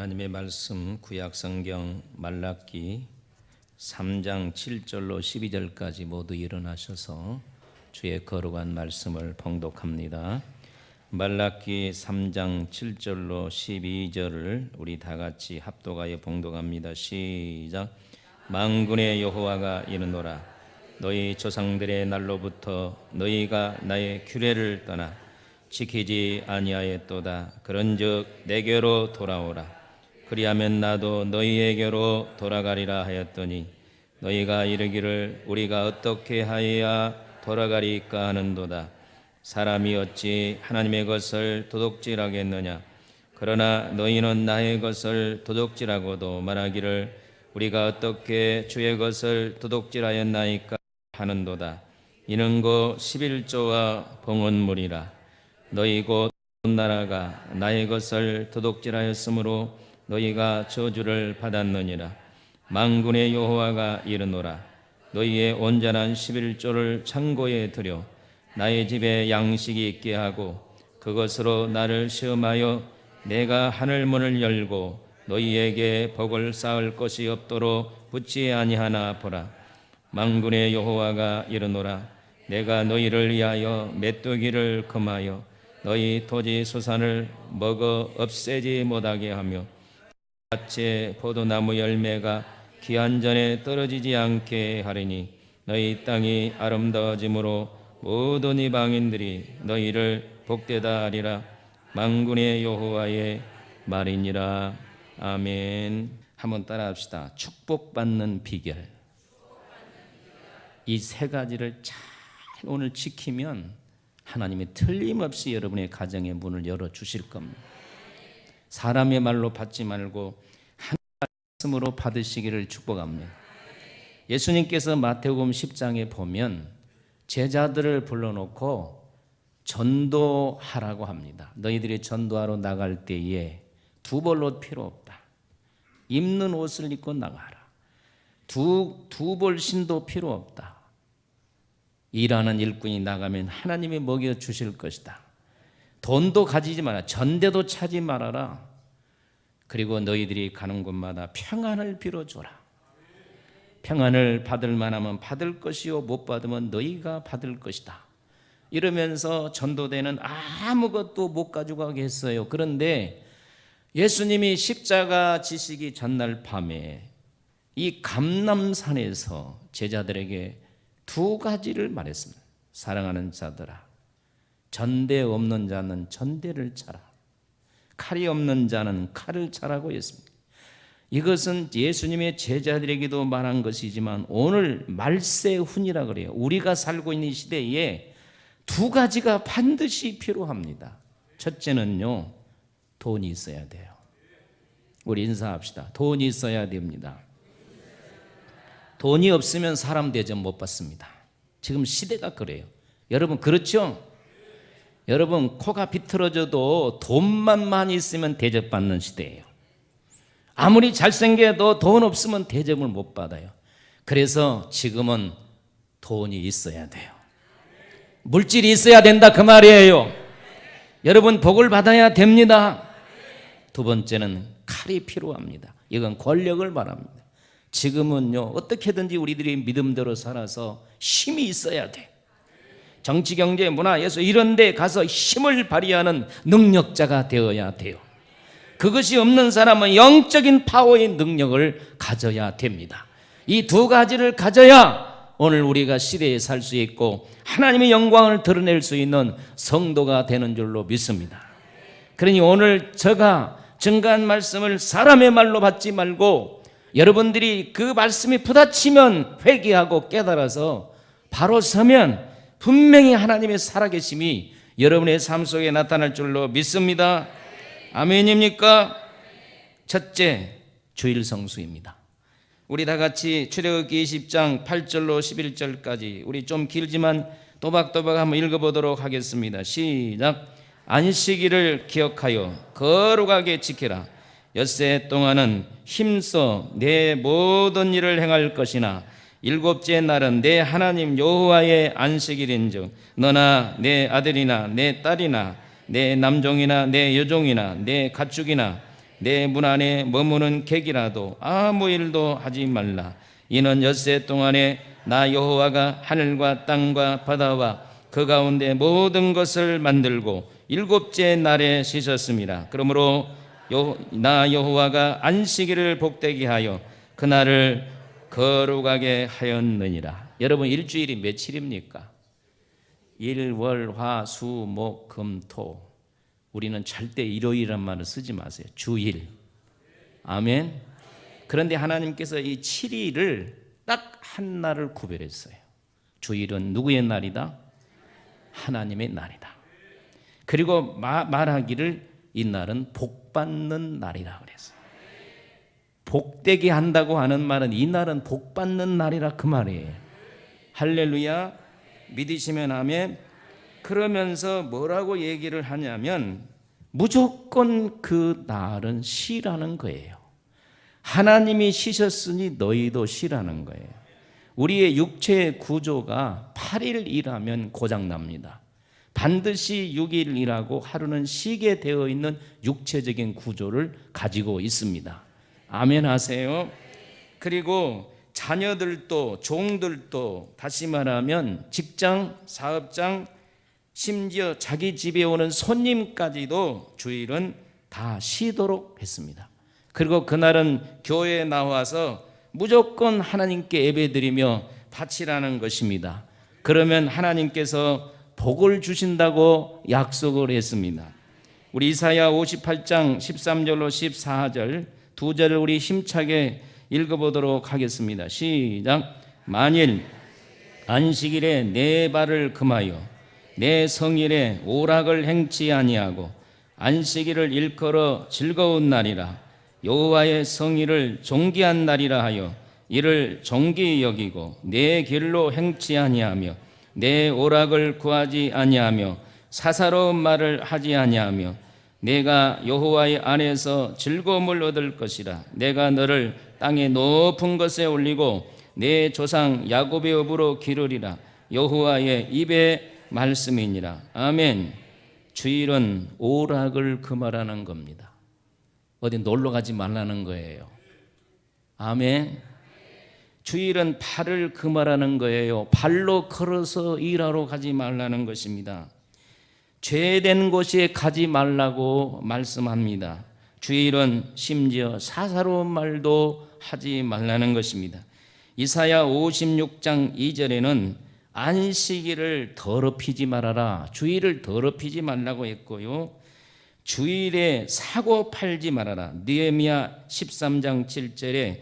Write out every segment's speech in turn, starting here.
하나님의 말씀 구약성경 말라기 3장 7절로 12절까지 모두 일어나셔서 주의 거룩한 말씀을 봉독합니다. 말라기 3장 7절로 12절을 우리 다 같이 합독하여 봉독합니다. 시작. 만군의 여호와가 이르노라. 너희 조상들의 날로부터 너희가 나의 규례를 떠나 지키지 아니하였도다. 그런즉 내게로 돌아오라. 그리하면 나도 너희에게로 돌아가리라 하였더니 너희가 이르기를 우리가 어떻게 하여야 돌아가리까 하는도다. 사람이 어찌 하나님의 것을 도둑질하겠느냐. 그러나 너희는 나의 것을 도둑질하고도 말하기를 우리가 어떻게 주의 것을 도둑질하였나이까 하는도다. 이는 곧 11조와 봉헌물이라. 너희 곧 나라가 나의 것을 도둑질하였으므로 너희가 저주를 받았느니라. 만군의 여호와가 이르노라. 너희의 온전한 11조를 창고에 들여 나의 집에 양식이 있게 하고 그것으로 나를 시험하여 내가 하늘문을 열고 너희에게 복을 쌓을 것이 없도록 붙지 아니하나 보라. 만군의 여호와가 이르노라. 내가 너희를 위하여 메뚜기를 금하여 너희 토지 소산을 먹어 없애지 못하게 하며 밭의 포도나무 열매가 기한 전에 떨어지지 않게 하리니 너희 땅이 아름다워짐으로 모든 이방인들이 너희를 복되다 하리라. 만군의 여호와의 말이니라. 아멘. 한번 따라합시다. 축복받는 비결. 이 세 가지를 잘 오늘 지키면 하나님이 틀림없이 여러분의 가정의 문을 열어주실 겁니다. 사람의 말로 받지 말고 하나님의 말씀으로 받으시기를 축복합니다. 예수님께서 마태복음 10장에 보면 제자들을 불러놓고 전도하라고 합니다. 너희들이 전도하러 나갈 때에 두 벌 옷 필요 없다. 입는 옷을 입고 나가라. 두 벌 신도 필요 없다. 일하는 일꾼이 나가면 하나님이 먹여주실 것이다. 돈도 가지지 마라. 전대도 차지 말아라. 그리고 너희들이 가는 곳마다 평안을 빌어줘라. 평안을 받을 만하면 받을 것이요 못 받으면 너희가 받을 것이다. 이러면서 전도대는 아무것도 못 가져가게 했어요. 그런데 예수님이 십자가 지시기 전날 밤에 이 감람산에서 제자들에게 두 가지를 말했습니다. 사랑하는 자들아, 전대 없는 자는 전대를 차라. 칼이 없는 자는 칼을 차라고 했습니다. 이것은 예수님의 제자들에게도 말한 것이지만 오늘 말세훈이라 그래요. 우리가 살고 있는 시대에 두 가지가 반드시 필요합니다. 첫째는요, 돈이 있어야 돼요. 우리 인사합시다. 돈이 있어야 됩니다. 돈이 없으면 사람 대접 못 받습니다. 지금 시대가 그래요. 여러분 그렇죠? 여러분 코가 비틀어져도 돈만 많이 있으면 대접받는 시대예요. 아무리 잘생겨도 돈 없으면 대접을 못 받아요. 그래서 지금은 돈이 있어야 돼요. 물질이 있어야 된다 그 말이에요. 여러분 복을 받아야 됩니다. 두 번째는 칼이 필요합니다. 이건 권력을 말합니다. 지금은요 어떻게든지 우리들이 믿음대로 살아서 힘이 있어야 돼. 정치, 경제, 문화, 예술 이런 데 가서 힘을 발휘하는 능력자가 되어야 돼요. 그것이 없는 사람은 영적인 파워의 능력을 가져야 됩니다. 이 두 가지를 가져야 오늘 우리가 시대에 살 수 있고 하나님의 영광을 드러낼 수 있는 성도가 되는 줄로 믿습니다. 그러니 오늘 제가 증거한 말씀을 사람의 말로 받지 말고 여러분들이 그 말씀이 부딪히면 회개하고 깨달아서 바로 서면 분명히 하나님의 살아계심이 여러분의 삶 속에 나타날 줄로 믿습니다. 아멘입니까? 첫째, 주일 성수입니다. 우리 다 같이 출애굽기 20장 8절로 11절까지 우리 좀 길지만 또박또박 한번 읽어보도록 하겠습니다. 시작. 안식일을 기억하여 거룩하게 지키라. 엿새 동안은 힘써 내 모든 일을 행할 것이나 일곱째 날은 내 하나님 여호와의 안식일인즉 너나 내 아들이나 내 딸이나 내 남종이나 내 여종이나 내 가축이나 내 문 안에 머무는 객이라도 아무 일도 하지 말라. 이는 엿새 동안에 나 여호와가 하늘과 땅과 바다와 그 가운데 모든 것을 만들고 일곱째 날에 쉬셨습니다. 그러므로 나 여호와가 안식일을 복되게 하여 그날을 거룩하게 하였느니라. 여러분, 일주일이 며칠입니까? 일, 월, 화, 수, 목, 금, 토. 우리는 절대 일요일이란 말을 쓰지 마세요. 주일. 아멘. 그런데 하나님께서 이 7일을 딱 한 날을 구별했어요. 주일은 누구의 날이다? 하나님의 날이다. 그리고 말하기를 이 날은 복받는 날이라 그랬어요. 복되게 한다고 하는 말은 이 날은 복받는 날이라 그 말이에요. 할렐루야. 믿으시면 아멘. 그러면서 뭐라고 얘기를 하냐면 무조건 그 날은 쉬라는 거예요. 하나님이 쉬셨으니 너희도 쉬라는 거예요. 우리의 육체의 구조가 8일 일하면 고장납니다. 반드시 6일 일하고 하루는 쉬게 되어 있는 육체적인 구조를 가지고 있습니다. 아멘 하세요. 그리고 자녀들도 종들도 다시 말하면 직장, 사업장, 심지어 자기 집에 오는 손님까지도 주일은 다 쉬도록 했습니다. 그리고 그날은 교회에 나와서 무조건 하나님께 예배드리며 바치라는 것입니다. 그러면 하나님께서 복을 주신다고 약속을 했습니다. 우리 이사야 58장 13절로 14절 두 절을 우리 힘차게 읽어보도록 하겠습니다. 시작. 만일 안식일에 내 발을 금하여 내 성일에 오락을 행치 아니하고 안식일을 일컬어 즐거운 날이라 여호와의 성일을 존귀한 날이라 하여 이를 존귀히 여기고 내 길로 행치 아니하며 내 오락을 구하지 아니하며 사사로운 말을 하지 아니하며 내가 여호와의 안에서 즐거움을 얻을 것이라. 내가 너를 땅의 높은 것에 올리고 내 조상 야곱의 업으로 기르리라. 여호와의 입의 말씀이니라. 아멘. 주일은 오락을 금하라는 겁니다. 어디 놀러 가지 말라는 거예요. 아멘. 주일은 발을 금하라는 거예요. 발로 걸어서 일하러 가지 말라는 것입니다. 죄된 곳에 가지 말라고 말씀합니다. 주일은 심지어 사사로운 말도 하지 말라는 것입니다. 이사야 56장 2절에는 안식일을 더럽히지 말아라. 주일을 더럽히지 말라고 했고요. 주일에 사고 팔지 말아라. 느헤미야 13장 7절에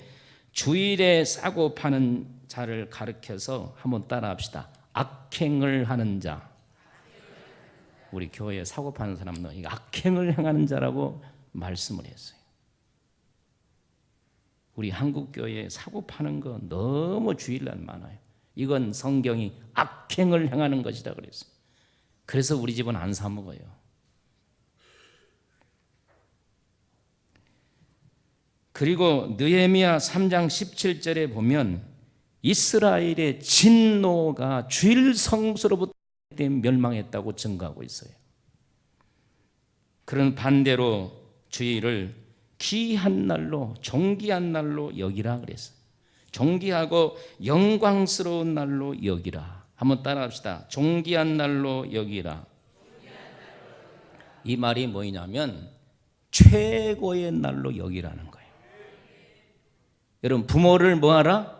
주일에 사고 파는 자를 가르쳐서 한번 따라합시다. 악행을 하는 자. 우리 교회에 사고 파는 사람은 악행을 행하는 자라고 말씀을 했어요. 우리 한국교회에 사고 파는 거 너무 주일날 많아요. 이건 성경이 악행을 행하는 것이다 그랬어요. 그래서 우리 집은 안 사 먹어요. 그리고 느헤미야 3장 17절에 보면 이스라엘의 진노가 주일 성수로부터 멸망했다고 증거하고 있어요. 그런 반대로 주일을 귀한 날로 존귀한 날로 여기라 그랬어요. 존귀하고 영광스러운 날로 여기라. 한번 따라합시다. 존귀한 날로 여기라. 이 말이 뭐냐면 최고의 날로 여기라는 거예요. 여러분, 부모를 뭐하라?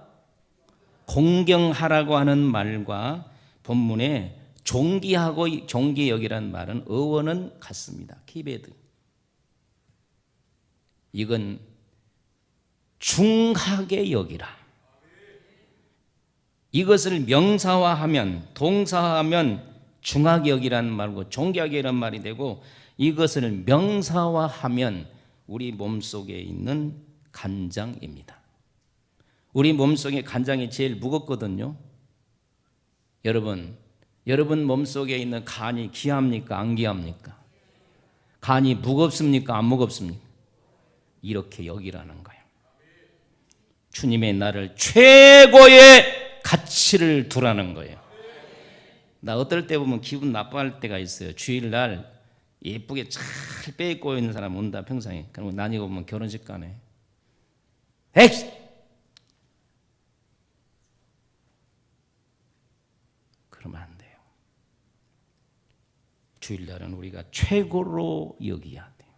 공경하라고 하는 말과 본문에 존귀하고 존귀 여기라는 말은 어원은 같습니다. 키베드. 이건 중하게 여기라. 이것을 명사화하면, 동사화하면 중하게 여기라는 말고 존귀하게 여기라는 말이 되고, 이것을 명사화하면 우리 몸속에 있는 간장입니다. 우리 몸속에 간장이 제일 무겁거든요. 여러분 몸속에 있는 간이 귀합니까? 안 귀합니까? 간이 무겁습니까? 안 무겁습니까? 이렇게 여기라는 거예요. 주님의 나를 최고의 가치를 두라는 거예요. 나 어떨 때 보면 기분 나빠할 때가 있어요. 주일날 예쁘게 잘 빼입고 있는 사람 온다 평상에. 그러면 나뉘고 보면 결혼식 가네. 에이! 그러면 안 돼요. 주일날은 우리가 최고로 여기야 돼요.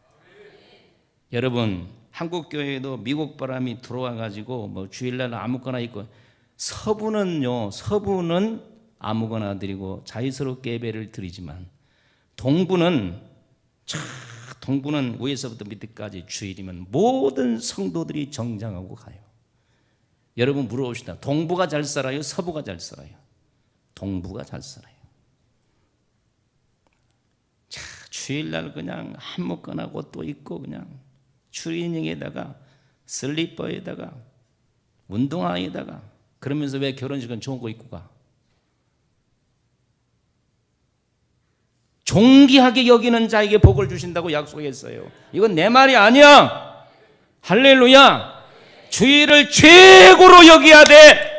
여러분, 한국 교회에도 미국 바람이 들어와 가지고 뭐 주일날 아무거나 있고, 서부는 아무거나 드리고 자유스럽게 예배를 드리지만 동부는 위에서부터 밑에까지 주일이면 모든 성도들이 정장하고 가요. 여러분 물어봅시다. 동부가 잘 살아요? 서부가 잘 살아요? 동부가 잘 살아요. 자, 주일날 그냥 한묶거나 옷도 입고 그냥 추리닝에다가 슬리퍼에다가 운동화에다가, 그러면서 왜 결혼식은 좋은 거 입고 가? 존귀하게 여기는 자에게 복을 주신다고 약속했어요. 이건 내 말이 아니야. 할렐루야. 주일을 최고로 여겨야 돼.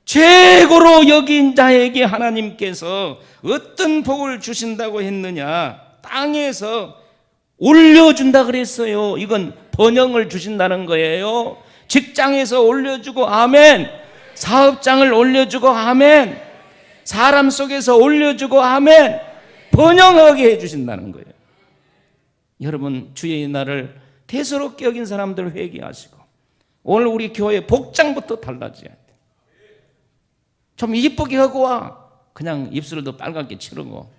최고로 여긴 자에게 하나님께서 어떤 복을 주신다고 했느냐? 땅에서 올려준다 그랬어요. 이건 번영을 주신다는 거예요. 직장에서 올려주고 아멘. 사업장을 올려주고 아멘. 사람 속에서 올려주고 아멘. 번영하게 해주신다는 거예요. 여러분, 주의 날을 대수롭게 여긴 사람들 회개하시고, 오늘 우리 교회 복장부터 달라져야 돼. 좀 이쁘게 하고 와. 그냥 입술도 빨갛게 칠하고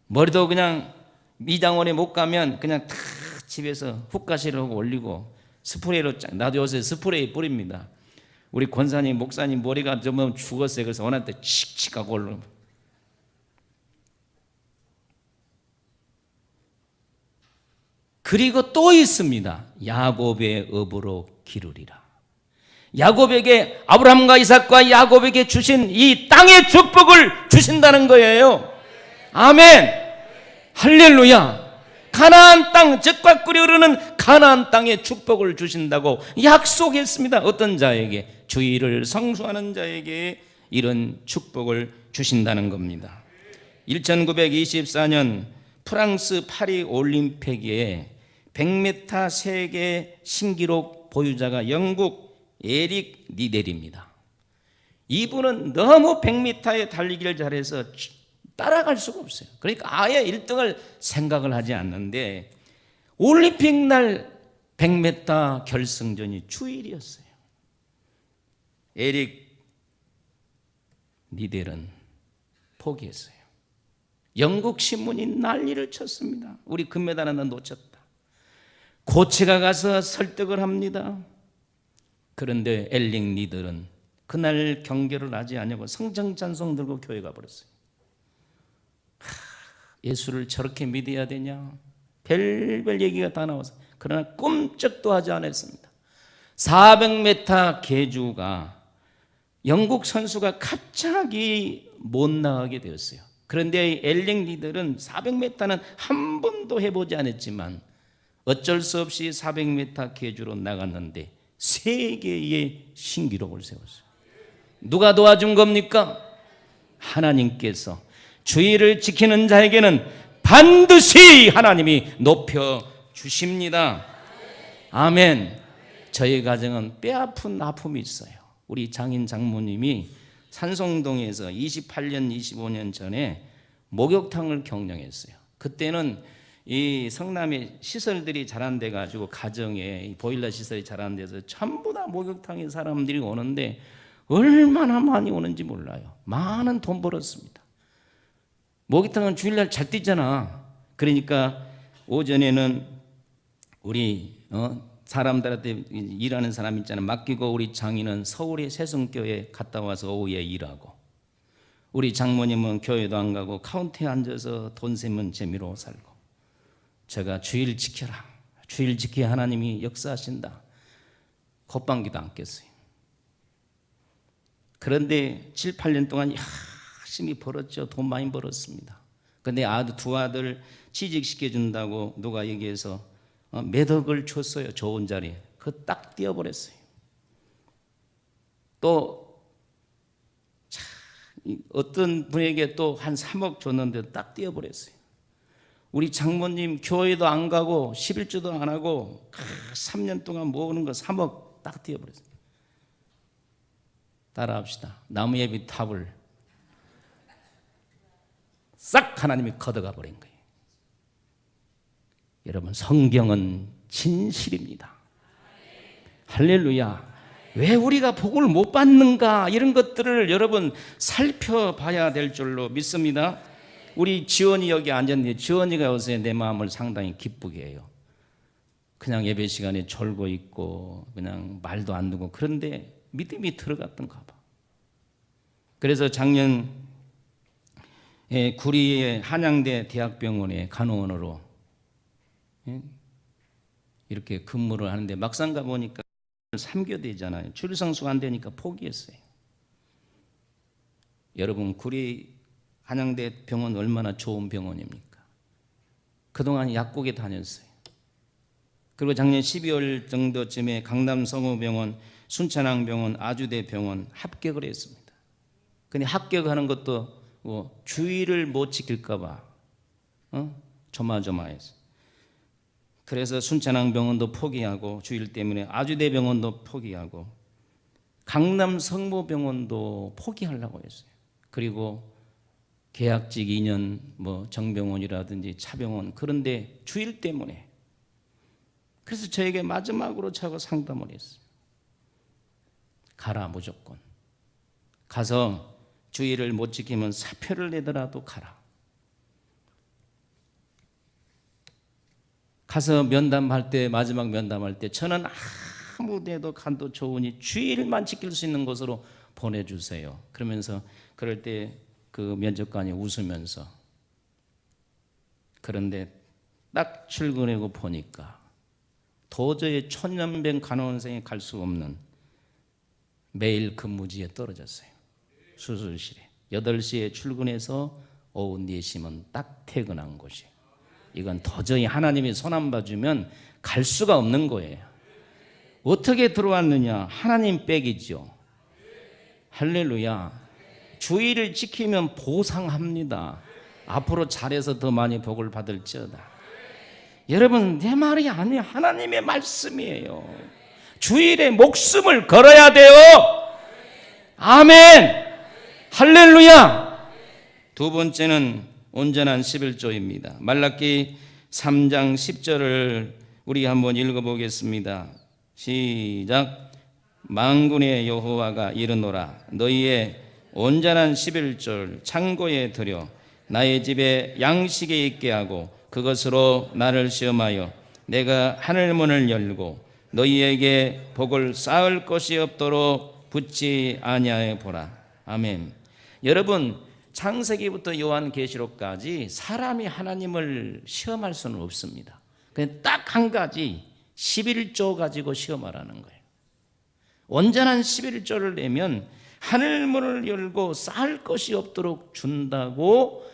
머리도 그냥 미장원에 못 가면 그냥 다 집에서 훅가시를 하고 올리고 스프레이로 나도 요새 스프레이 뿌립니다. 우리 권사님 목사님 머리가 좀 죽었어요. 그래서 원할 때 칙칙하고 올리고. 그리고 또 있습니다. 야곱의 업으로 기르리라. 야곱에게, 아브라함과 이삭과 야곱에게 주신 이 땅의 축복을 주신다는 거예요. 아멘. 할렐루야. 가나안 땅, 젖과 꿀이 흐르는 가나안 땅의 축복을 주신다고 약속했습니다. 어떤 자에게? 주일을 성수하는 자에게 이런 축복을 주신다는 겁니다. 1924년 프랑스 파리 올림픽에 100m 세계 신기록 보유자가 영국 에릭 니델입니다. 이분은 너무 100m에 달리기를 잘해서 따라갈 수가 없어요. 그러니까 아예 1등을 생각을 하지 않는데, 올림픽 날 100m 결승전이 주일이었어요. 에릭 니델은 포기했어요. 영국 신문이 난리를 쳤습니다. 우리 금메달 하나 놓쳤다. 코치가 가서 설득을 합니다. 그런데 에릭 니델은 그날 경기를 하지 않냐고 성정찬송 들고 교회 가버렸어요. 예수를 저렇게 믿어야 되냐? 별별 얘기가 다 나와서, 그러나 꿈쩍도 하지 않았습니다. 400m 계주가 영국 선수가 갑자기 못 나가게 되었어요. 그런데 에릭 니델은 400m는 한 번도 해보지 않았지만 어쩔 수 없이 400m 계주로 나갔는데 세계의 신기록을 세웠어요. 누가 도와준 겁니까? 하나님께서. 주의를 지키는 자에게는 반드시 하나님이 높여 주십니다. 아멘. 저희 가정은 뼈아픈 아픔이 있어요. 우리 장인 장모님이 산송동에서 28년 25년 전에 목욕탕을 경영했어요. 그때는 이 성남에 시설들이 잘 안 돼 가지고 가정에 보일러 시설이 잘 안 돼서 전부 다 목욕탕에 사람들이 오는데 얼마나 많이 오는지 몰라요. 많은 돈 벌었습니다. 목욕탕은 주일날 잘 뛰잖아. 그러니까 오전에는 우리 사람들한테 일하는 사람 있잖아요. 맡기고 우리 장인은 서울의 세성교회 갔다 와서 오후에 일하고, 우리 장모님은 교회도 안 가고 카운터에 앉아서 돈 세면 재미로 살고, 제가 주일 지켜라. 주일 지켜야 하나님이 역사하신다. 콧방귀도 안 꼈어요. 그런데 7, 8년 동안 열심히 벌었죠. 돈 많이 벌었습니다. 근데 두 아들 취직시켜준다고 누가 얘기해서 몇 억을 줬어요. 좋은 자리에. 그거 딱 띄어버렸어요. 또 어떤 분에게 또 한 3억 줬는데 딱 띄어버렸어요. 우리 장모님 교회도 안 가고 11조도 안 하고 3년 동안 모으는 거 3억 딱 띄어버렸어요. 따라합시다. 나무예비 탑을 싹 하나님이 걷어가 버린 거예요. 여러분, 성경은 진실입니다. 할렐루야. 왜 우리가 복을 못 받는가, 이런 것들을 여러분 살펴봐야 될 줄로 믿습니다. 우리 지원이 여기 앉았는데 지원이가 요새 내 마음을 상당히 기쁘게 해요. 그냥 예배 시간에 졸고 있고 그냥 말도 안 듣고, 그런데 믿음이 들어갔던가 봐. 그래서 작년 구리의 한양대 대학병원에 간호원으로 이렇게 근무를 하는데 막상 가보니까 3교대잖아요. 출상수가 안 되니까 포기했어요. 여러분, 구리 한양대 병원 얼마나 좋은 병원입니까? 그동안 약국에 다녔어요. 그리고 작년 12월 정도쯤에 강남 성호병원, 순천항병원, 아주대병원 합격을 했습니다. 근데 합격하는 것도 주의를 못 지킬까 봐 조마조마했어요. 그래서 순천항병원도 포기하고, 주일 때문에 아주대병원도 포기하고, 강남 성모병원도 포기하려고 했어요. 그리고 계약직 2년 정병원이라든지 차병원, 그런데 주일 때문에. 그래서 저에게 마지막으로 저하고 상담을 했어요. 가라, 무조건. 가서 주의를 못 지키면 사표를 내더라도 가라. 가서 면담할 때, 마지막 면담할 때, 저는 아무 데도 간도 좋으니 주일만 지킬 수 있는 곳으로 보내주세요. 그러면서 그럴 때 그 면접관이 웃으면서, 그런데 딱 출근하고 보니까 도저히 천년병 간호원생이 갈 수 없는 매일 근무지에 떨어졌어요. 수술실에 8시에 출근해서 오후 4시면 딱 퇴근한 곳이에요. 이건 도저히 하나님이 손 안 봐주면 갈 수가 없는 거예요. 어떻게 들어왔느냐? 하나님 빽이죠. 할렐루야. 주의를 지키면 보상합니다. 앞으로 잘해서 더 많이 복을 받을지어다. 여러분, 내 말이 아니에요. 하나님의 말씀이에요. 주일에 목숨을 걸어야 돼요. 아멘. 할렐루야. 두 번째는 온전한 11조입니다. 말라기 3장 10절을 우리 한번 읽어보겠습니다. 시작. 만군의 여호와가 이르노라. 너희의 온전한 11조를 창고에 들여 나의 집에 양식에 있게 하고 그것으로 나를 시험하여 내가 하늘문을 열고 너희에게 복을 쌓을 것이 없도록 붙지 아니하여 보라. 아멘. 여러분, 창세기부터 요한계시록까지 사람이 하나님을 시험할 수는 없습니다. 그냥 딱 한 가지 11조 가지고 시험하라는 거예요. 온전한 11조를 내면 하늘문을 열고 쌓을 것이 없도록 준다고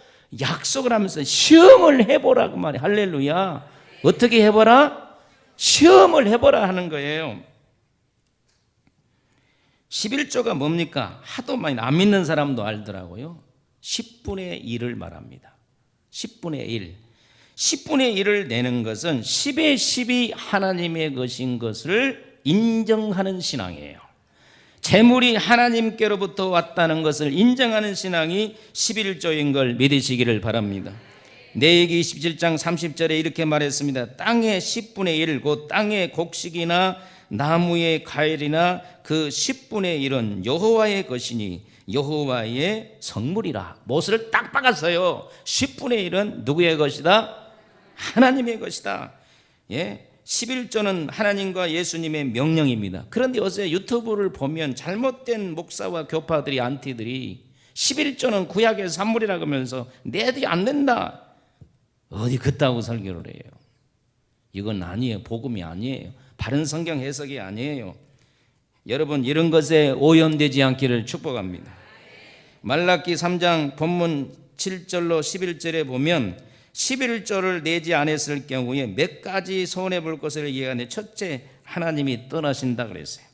약속을 하면서 시험을 해보라고 말이에요. 할렐루야. 어떻게 해보라? 시험을 해보라 하는 거예요. 11조가 뭡니까? 하도 많이 안 믿는 사람도 알더라고요. 10분의 1을 말합니다. 10분의 1. 10분의 1을 내는 것은 10의 10이 하나님의 것인 것을 인정하는 신앙이에요. 재물이 하나님께로부터 왔다는 것을 인정하는 신앙이 11조인 걸 믿으시기를 바랍니다. 레위기 27장 30절에 이렇게 말했습니다. 땅의 10분의 1, 곧 땅의 곡식이나 나무의 과일이나 그 10분의 1은 여호와의 것이니 여호와의 성물이라. 못을 딱 박았어요. 10분의 1은 누구의 것이다? 하나님의 것이다. 예, 11조는 하나님과 예수님의 명령입니다. 그런데 요새 유튜브를 보면 잘못된 목사와 교파들이, 안티들이 11조는 구약의 산물이라고 하면서 내도 안 된다. 어디 그따구 설교를 해요. 이건 아니에요. 복음이 아니에요. 바른 성경 해석이 아니에요. 여러분, 이런 것에 오염되지 않기를 축복합니다. 말라기 3장 본문 7절로 11절에 보면 11조를 내지 않았을 경우에 몇 가지 손해볼 것을 얘기하는데, 첫째, 하나님이 떠나신다 그랬어요.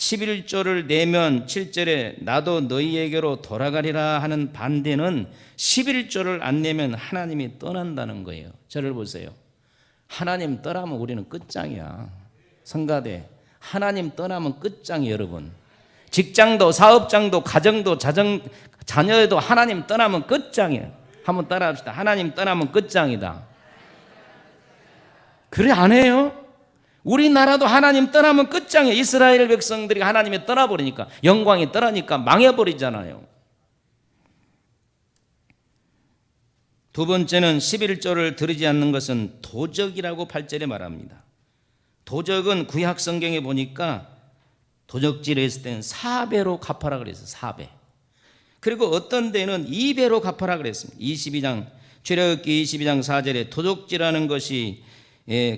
11조를 내면 7절에 나도 너희에게로 돌아가리라 하는 반대는 11조를 안 내면 하나님이 떠난다는 거예요. 저를 보세요. 하나님 떠나면 우리는 끝장이야. 성가대, 하나님 떠나면 끝장이에요. 여러분, 직장도 사업장도 가정도 자녀도 하나님 떠나면 끝장이에요. 한번 따라합시다. 하나님 떠나면 끝장이다. 그래 안 해요? 우리나라도 하나님 떠나면 끝장이에요. 이스라엘 백성들이 하나님이 떠나버리니까, 영광이 떠나니까 망해버리잖아요. 두 번째는 11조를 드리지 않는 것은 도적이라고 8절에 말합니다. 도적은 구약 성경에 보니까 도적질을 했을 때는 4배로 갚아라 그랬어요. 4배. 그리고 어떤 데는 2배로 갚아라 그랬습니다. 출애굽기 22장 4절에 도적질하는 것이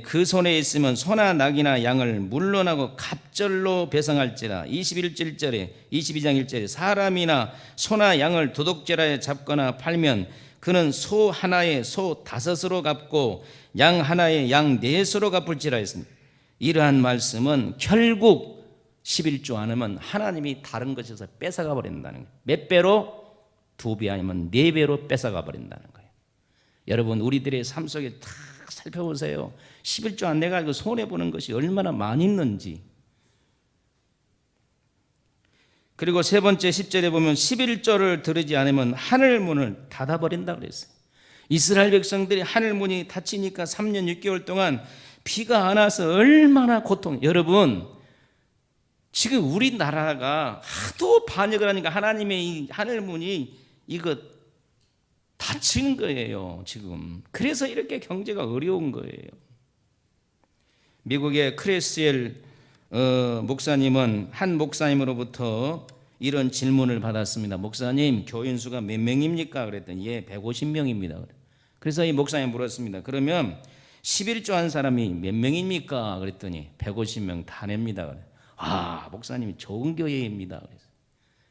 그 손에 있으면 소나 낙이나 양을 물론하고 갑절로 배상할지라. 22장 1절에 사람이나 소나 양을 도둑질하여 잡거나 팔면 그는 소 하나에 소 5으로 갚고 양 하나에 양 4수로 갚을지라 했습니다. 이러한 말씀은 결국 11조 안 하면 하나님이 다른 것에서 뺏어가 버린다는 거예요. 몇 배로? 2배 아니면 4배로 뺏어가 버린다는 거예요. 여러분, 우리들의 삶 속에 다 살펴보세요. 11조 안 내가지고 손해보는 것이 얼마나 많이 있는지. 그리고 세 번째 10절에 보면 11조를 드리지 않으면 하늘 문을 닫아버린다 그랬어요. 이스라엘 백성들이 하늘 문이 닫히니까 3년 6개월 동안 비가 안 와서 얼마나 고통. 여러분, 지금 우리나라가 하도 반역을 하니까 하나님의 이 하늘 문이 이거 닫힌 거예요 지금. 그래서 이렇게 경제가 어려운 거예요. 미국의 크레스엘 목사님은 한 목사님으로부터 이런 질문을 받았습니다. 목사님, 교인 수가 몇 명입니까? 그랬더니 150명입니다. 그래서 이 목사님 물었습니다. 그러면 11조 한 사람이 몇 명입니까? 그랬더니 150명 다 냅니다. 아, 목사님이 좋은 교회입니다.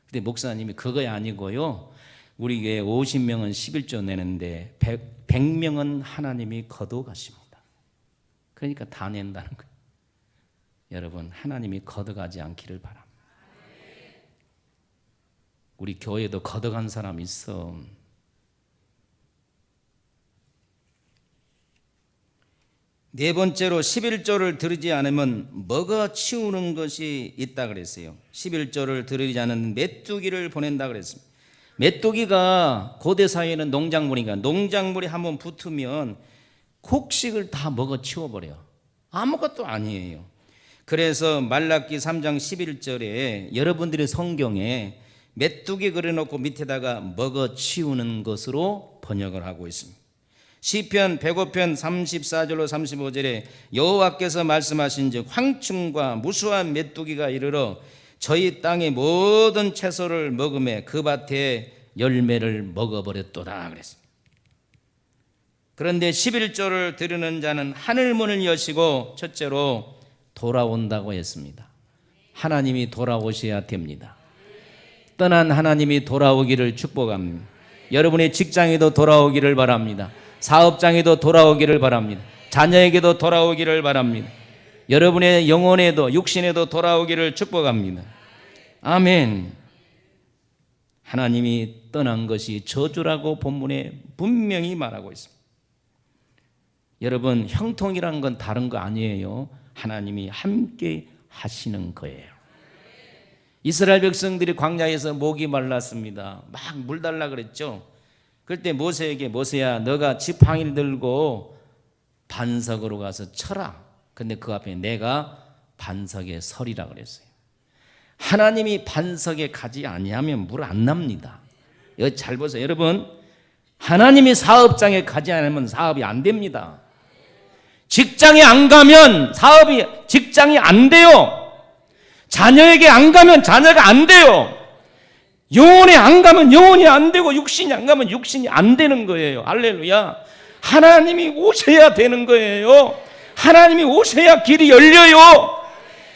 근데 목사님이 그거 아니고요, 우리 교회 50명은 11조 내는데 100명은 하나님이 거둬가십니다. 그러니까 다 낸다는 거예요. 여러분, 하나님이 걷어가지 않기를 바랍니다. 우리 교회도 걷어간 사람 있어. 네 번째로 11조를 드리지 않으면 먹어 치우는 것이 있다 그랬어요. 11조를 드리지 않은 메뚜기를 보낸다 그랬습니다. 메뚜기가 고대 사회에는 농작물이니까 농작물이 한번 붙으면 곡식을 다 먹어 치워버려요. 아무것도 아니에요. 그래서 말라기 3장 11절에 여러분들의 성경에 메뚜기 그려놓고 밑에다가 먹어 치우는 것으로 번역을 하고 있습니다. 시편 105편 34절로 35절에 여호와께서 말씀하신즉 황충과 무수한 메뚜기가 이르러 저희 땅의 모든 채소를 먹음에 그 밭에 열매를 먹어버렸도다 그랬습니다. 그런데 11조를 드리는 자는 하늘문을 여시고 첫째로 돌아온다고 했습니다. 하나님이 돌아오셔야 됩니다. 떠난 하나님이 돌아오기를 축복합니다. 여러분의 직장에도 돌아오기를 바랍니다. 사업장에도 돌아오기를 바랍니다. 자녀에게도 돌아오기를 바랍니다. 여러분의 영혼에도 육신에도 돌아오기를 축복합니다. 아멘. 하나님이 떠난 것이 저주라고 본문에 분명히 말하고 있습니다. 여러분, 형통이란 건 다른 거 아니에요. 하나님이 함께 하시는 거예요. 이스라엘 백성들이 광야에서 목이 말랐습니다. 막 물 달라 그랬죠. 그때 모세에게 모세야, 너가 지팡이를 들고 반석으로 가서 쳐라. 근데 그 앞에 내가 반석에 서리라 그랬어요. 하나님이 반석에 가지 아니하면 물 안 납니다. 여기 잘 보세요. 여러분, 하나님이 사업장에 가지 않으면 사업이 안 됩니다. 직장에 안 가면 직장이 안 돼요. 자녀에게 안 가면 자녀가 안 돼요. 영혼에 안 가면 영혼이 안 되고 육신이 안 가면 육신이 안 되는 거예요. 할렐루야. 하나님이 오셔야 되는 거예요. 하나님이 오셔야 길이 열려요.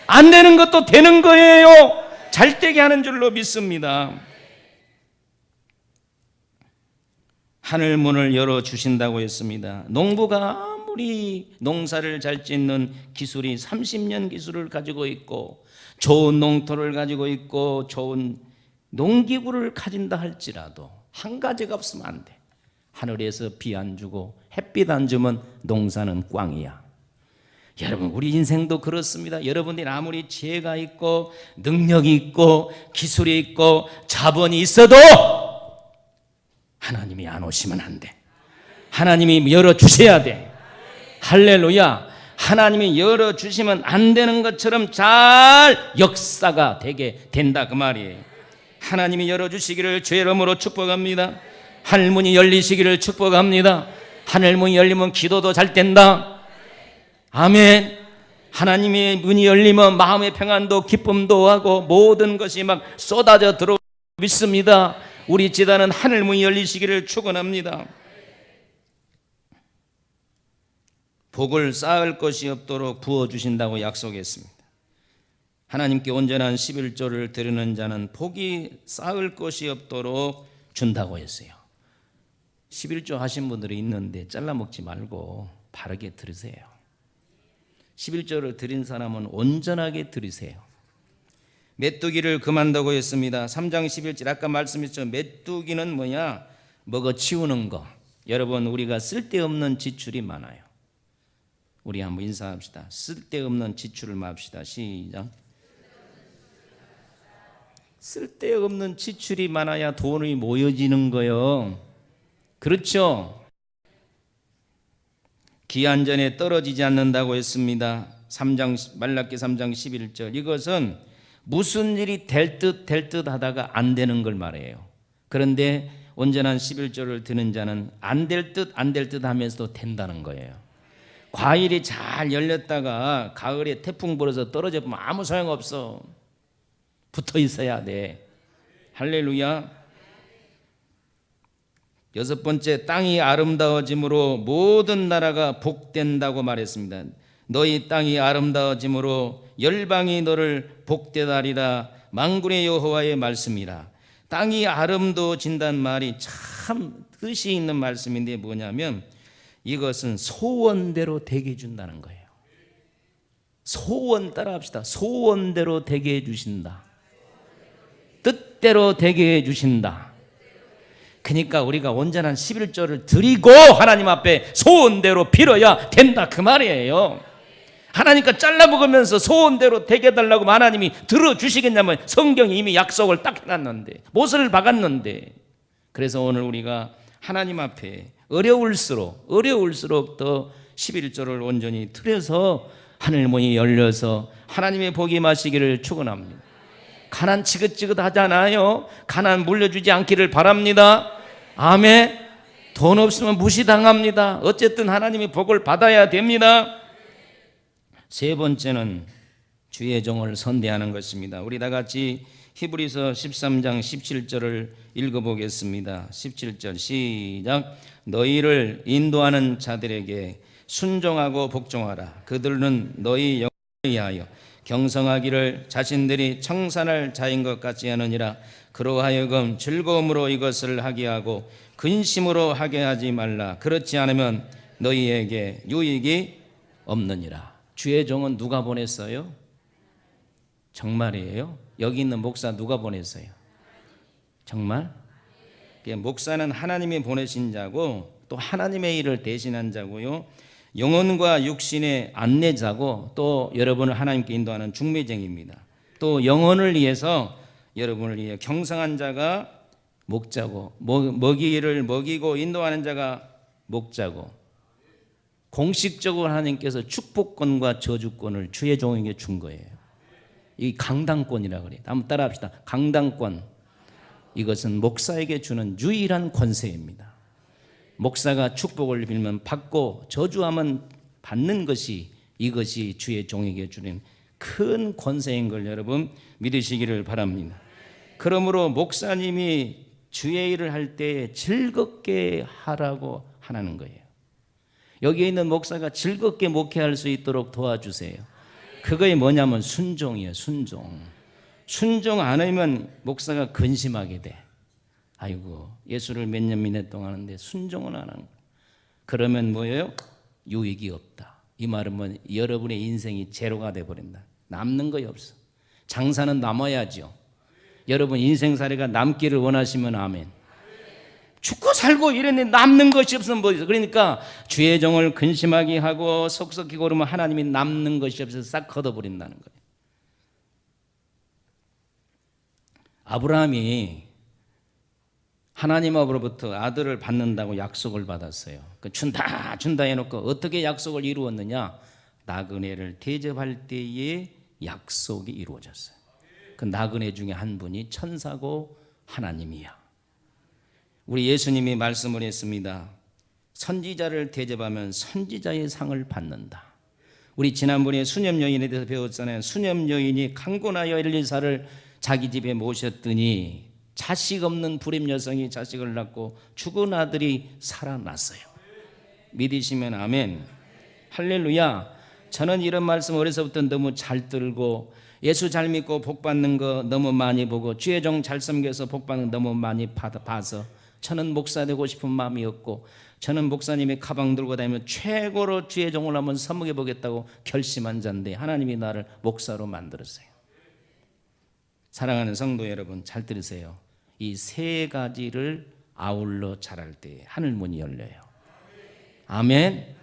안 되는 것도 되는 거예요. 잘 되게 하는 줄로 믿습니다. 하늘 문을 열어주신다고 했습니다. 농부가 아무리 농사를 잘 짓는 기술이 30년 기술을 가지고 있고 좋은 농토를 가지고 있고 좋은 농기구를 가진다 할지라도 한 가지가 없으면 안 돼. 하늘에서 비 안 주고 햇빛 안 주면 농사는 꽝이야. 여러분, 우리 인생도 그렇습니다. 여러분들이 아무리 지혜가 있고 능력이 있고 기술이 있고 자본이 있어도 하나님이 안 오시면 안 돼. 하나님이 열어주셔야 돼. 할렐루야. 하나님이 열어주시면 안 되는 것처럼 잘 역사가 되게 된다 그 말이에요. 하나님이 열어주시기를 주의 이름으로 축복합니다. 하늘문이 열리시기를 축복합니다. 하늘문이 열리면 기도도 잘 된다. 아멘. 하나님의 문이 열리면 마음의 평안도 기쁨도 하고 모든 것이 막 쏟아져 들어오고 믿습니다. 우리 제단은 하늘문이 열리시기를 축원합니다. 복을 쌓을 것이 없도록 부어주신다고 약속했습니다. 하나님께 온전한 11조를 드리는 자는 복이 쌓을 것이 없도록 준다고 했어요. 11조 하신 분들이 있는데 잘라 먹지 말고 바르게 드리세요. 11조를 드린 사람은 온전하게 드리세요. 메뚜기를 금한다고 했습니다. 3장 11절 아까 말씀했죠. 메뚜기는 뭐냐? 먹어치우는 거. 여러분, 우리가 쓸데없는 지출이 많아요. 우리 한번 인사합시다. 쓸데없는 지출을 맙시다. 시작. 쓸데없는 지출이 많아야 돈이 모여지는 거예요. 그렇죠? 기한 전에 떨어지지 않는다고 했습니다. 말라기 3장 11절. 이것은 무슨 일이 될 듯 하다가 안 되는 걸 말해요. 그런데 온전한 11조를 드는 자는 안 될 듯 하면서도 된다는 거예요. 과일이 잘 열렸다가 가을에 태풍 불어서 떨어져 보면 아무 소용없어. 붙어 있어야 돼. 할렐루야. 6번째, 땅이 아름다워짐으로 모든 나라가 복된다고 말했습니다. 너희 땅이 아름다워짐으로 열방이 너를 복되다리라. 만군의 여호와의 말씀이라. 땅이 아름다워진다는 말이 참 뜻이 있는 말씀인데 뭐냐면 이것은 소원대로 되게 해준다는 거예요. 소원 따라합시다. 소원대로 되게 해주신다. 뜻대로 되게 해주신다. 그러니까 우리가 온전한 11조를 드리고 하나님 앞에 소원대로 빌어야 된다 그 말이에요. 하나님과 잘라 먹으면서 소원대로 되게 해달라고 하나님이 들어주시겠냐면 성경이 이미 약속을 딱 해놨는데 못을 박았는데. 그래서 오늘 우리가 하나님 앞에 어려울수록 더 11조를 온전히 드려서 하늘문이 열려서 하나님의 복이 마시기를 축원합니다. 가난 지긋지긋하잖아요. 가난 물려주지 않기를 바랍니다. 아멘. 돈 없으면 무시당합니다. 어쨌든 하나님의 복을 받아야 됩니다. 세 번째는 주의 종을 선대하는 것입니다. 우리 다 같이 히브리서 13장 17절을 읽어보겠습니다. 17절 시작. 너희를 인도하는 자들에게 순종하고 복종하라. 그들은 너희 영혼을 위하여 경성하기를 자신들이 청산할 자인 것 같이 하느니라. 그로하여금 즐거움으로 이것을 하게 하고 근심으로 하게 하지 말라. 그렇지 않으면 너희에게 유익이 없느니라. 주의 종은 누가 보냈어요? 정말이에요? 여기 있는 목사 누가 보냈어요? 정말? 목사는 하나님이 보내신 자고 또 하나님의 일을 대신한 자고요. 영혼과 육신의 안내자고 또 여러분을 하나님께 인도하는 중매쟁입니다. 또 영혼을 위해서 여러분을 위해 경성한 자가 목자고 먹이를 먹이고 인도하는 자가 목자고 공식적으로 하나님께서 축복권과 저주권을 주의 종에게 준 거예요. 이 강당권이라고 그래요. 한번 따라합시다. 강당권. 이것은 목사에게 주는 유일한 권세입니다. 목사가 축복을 빌면 받고 저주하면 받는 것이 이것이 주의 종에게 주는 큰 권세인 걸 여러분 믿으시기를 바랍니다. 그러므로 목사님이 주의 일을 할 때 즐겁게 하라고 하라는 거예요. 여기에 있는 목사가 즐겁게 목회할 수 있도록 도와주세요. 그거에 뭐냐면 순종이에요. 순종 안 하면 목사가 근심하게 돼. 아이고 예수를 몇 년 미네 동안 하는데 순종은 안 하는 거야. 그러면 뭐예요? 유익이 없다. 이 말은 뭐 여러분의 인생이 제로가 돼버린다. 남는 거이 없어. 장사는 남아야죠. 여러분 인생살이가 남기를 원하시면 아멘. 죽고 살고 이랬는데 남는 것이 없으면 뭐 있어. 그러니까 주의 종을 근심하게 하고 속썩이고 그러면 하나님이 남는 것이 없어서 싹 걷어버린다는 거예요. 아브라함이 하나님 앞으로부터 아들을 받는다고 약속을 받았어요. 준다 해놓고 어떻게 약속을 이루었느냐? 나그네를 대접할 때에 약속이 이루어졌어요. 그 나그네 중에 한 분이 천사고 하나님이야. 우리 예수님이 말씀을 했습니다. 선지자를 대접하면 선지자의 상을 받는다. 우리 지난번에 수녀 여인에 대해서 배웠잖아요. 수녀 여인이 강고나여 엘리사를 자기 집에 모셨더니 자식 없는 불임 여성이 자식을 낳고 죽은 아들이 살아났어요. 믿으시면 아멘. 할렐루야. 저는 이런 말씀 어려서부터 너무 잘 들고 예수 잘 믿고 복 받는 거 너무 많이 보고 주의 종 잘 섬겨서 복 받는 거 너무 많이 봐서 저는 목사 되고 싶은 마음이었고 저는 목사님이 가방 들고 다니면 최고로 주의 종을 한번 섬겨 보겠다고 결심한 자인데 하나님이 나를 목사로 만들었어요. 사랑하는 성도 여러분 잘 들으세요. 이 세 가지를 아울러 잘할 때 하늘문이 열려요. 아멘.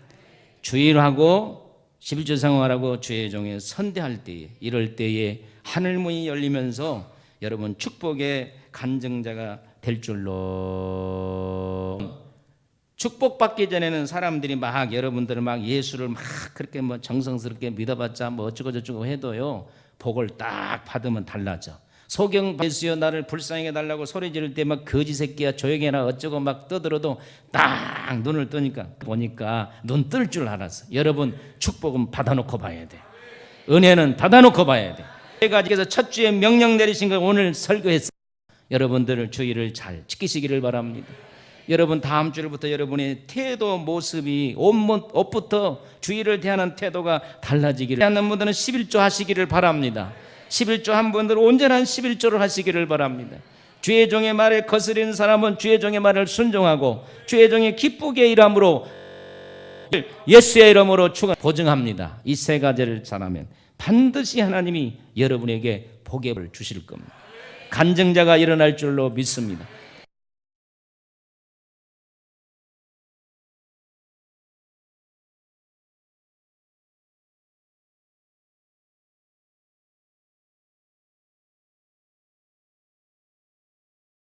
주일하고 11조 생활하고 주의 종에 선대할 때에 이럴 때에 하늘문이 열리면서 여러분 축복의 간증자가 될 줄로. 축복받기 전에는 사람들이 막 여러분들은 막 예수를 막 그렇게 뭐 정성스럽게 믿어봤자 뭐 어쩌고 저쩌고 해도요 복을 딱 받으면 달라져. 소경 예수여 나를 불쌍히 해달라고 소리 지를 때 막 거지 새끼야 조용히 해라 어쩌고 막 떠들어도 딱 눈을 뜨니까 보니까 눈 뜰 줄 알았어. 여러분 축복은 받아놓고 봐야 돼. 은혜는 받아놓고 봐야 돼. 제가 첫 주에 명령 내리신 걸 오늘 설교했어요. 여러분들을 주의를 잘 지키시기를 바랍니다. 여러분 다음 주부터 여러분의 태도 모습이 옷부터 주의를 대하는 태도가 달라지기를 하는 분들은 11조 하시기를 바랍니다. 11조 한 분들 온전한 11조를 하시기를 바랍니다. 주의 종의 말에 거스리는 사람은 주의 종의 말을 순종하고 주의 종의 기쁘게 일함으로 예수의 이름으로 보증합니다. 이 세 가지를 잘하면 반드시 하나님이 여러분에게 복을 주실 겁니다. 간증자가 일어날 줄로 믿습니다.